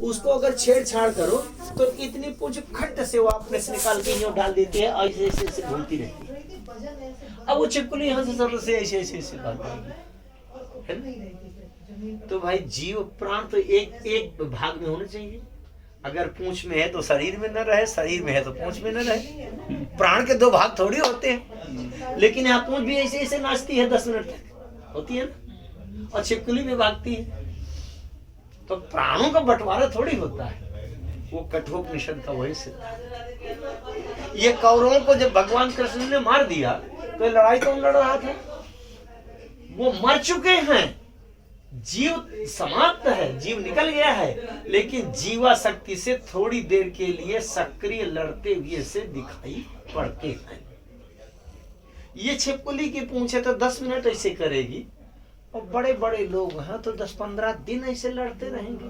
उसको अगर छेड़छाड़ करो तो इतनी पूछ खट से वो अपने से निकाल के यूं डाल देती है, ऐसे ऐसे ऐसे घूमती रहती है। अब वो छिपकली यहाँ से सर से ऐसे ऐसे ऐसे भाग जाएगी, है ना? तो भाई जीव प्राण तो एक एक भाग में होना चाहिए। अगर पूंछ में है तो शरीर में न रहे, शरीर में है तो पूंछ में न रहे। प्राण के दो भाग थोड़ी होते हैं। लेकिन यहाँ पूंछ भी ऐसे ऐसे नाचती है 10 मिनट तक, होती है ना, और छिपकली भी भागती है। तो प्राणों का बंटवारा थोड़ी होता है। वो कठोपनिषद का वही सिद्धांत। ये कौरवों को जब भगवान कृष्ण ने मार दिया तो लड़ाई कौन लड़ रहा था? वो मर चुके हैं, जीव समाप्त है, जीव निकल गया है, लेकिन जीवा शक्ति से थोड़ी देर के लिए सक्रिय लड़ते हुए से दिखाई पड़ते हैं। ये छिपकली की पूंछ है तो 10 मिनट ऐसे करेगी, और बड़े बड़े लोग हैं तो 10-15 दिन ऐसे लड़ते रहेंगे,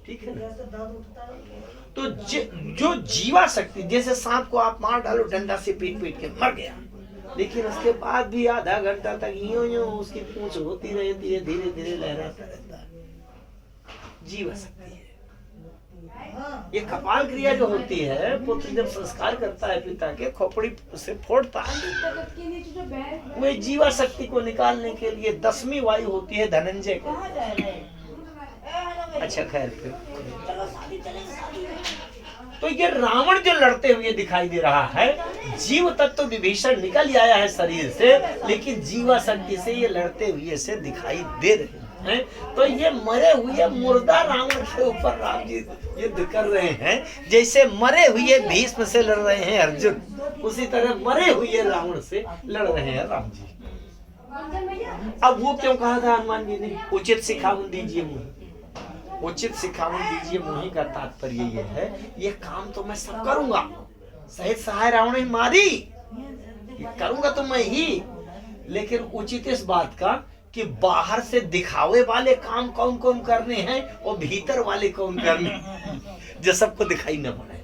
ठीक है ना? तो जो जीवा शक्ति, जैसे सांप को आप मार डालो डंडा से पीट पीट के मर गया, लेकिन उसके बाद भी आधा घंटा तक यूं यूं उसकी पूंछ होती रहती है, धीरे धीरे लहराता रहता है। जीवा शक्ति है। ये कपाल क्रिया जो होती है, पुत्र जब संस्कार करता है पिता के, खोपड़ी से फोड़ता है, वो जीवा शक्ति को निकालने के लिए 10वीं वायु होती है धनंजय को। अच्छा खैर, फिर तो ये रावण जो लड़ते हुए दिखाई दे रहा है, जीव तत्व तो विभीषण निकल आया है शरीर से, लेकिन जीवा शक्ति से ये लड़ते हुए से दिखाई दे रहे हैं। तो ये मरे हुए मुर्दा रावण के ऊपर राम जी युद्ध कर रहे हैं। जैसे मरे हुए भीष्म से लड़ रहे हैं अर्जुन, उसी तरह मरे हुए रावण से लड़ रहे हैं राम जी। अब वो क्यों कहा था हनुमान जी ने उचित सिखावन दीजिए मुझे? उचित सिखावन दीजिए मुझे का तात्पर्य ये है, ये काम तो मैं सब करूंगा, सहित सहाय रावण ही मारी, ये करूंगा तो मैं ही, लेकिन उचित इस बात का कि बाहर से दिखावे वाले काम कौन कौन करने हैं और भीतर वाले कौन करने हैं, जो सबको दिखाई न पड़े।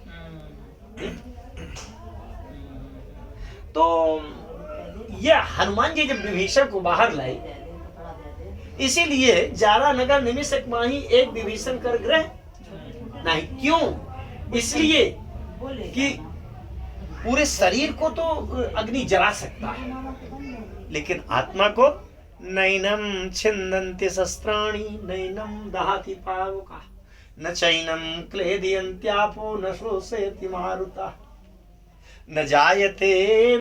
तो यह हनुमान जी जब विभीषण को बाहर लाए, इसीलिए जारा नगर निमिषक माही एक विभीषण कर ग्रह नहीं। क्यों? इसलिए कि पूरे शरीर को तो अग्नि जला सकता है, लेकिन आत्मा को नैनम छिन्दन्ति शस्त्राणि नैनम दहति पावका न चैनम क्लेदयन्त्यापो न शोषयति मारुता न जायते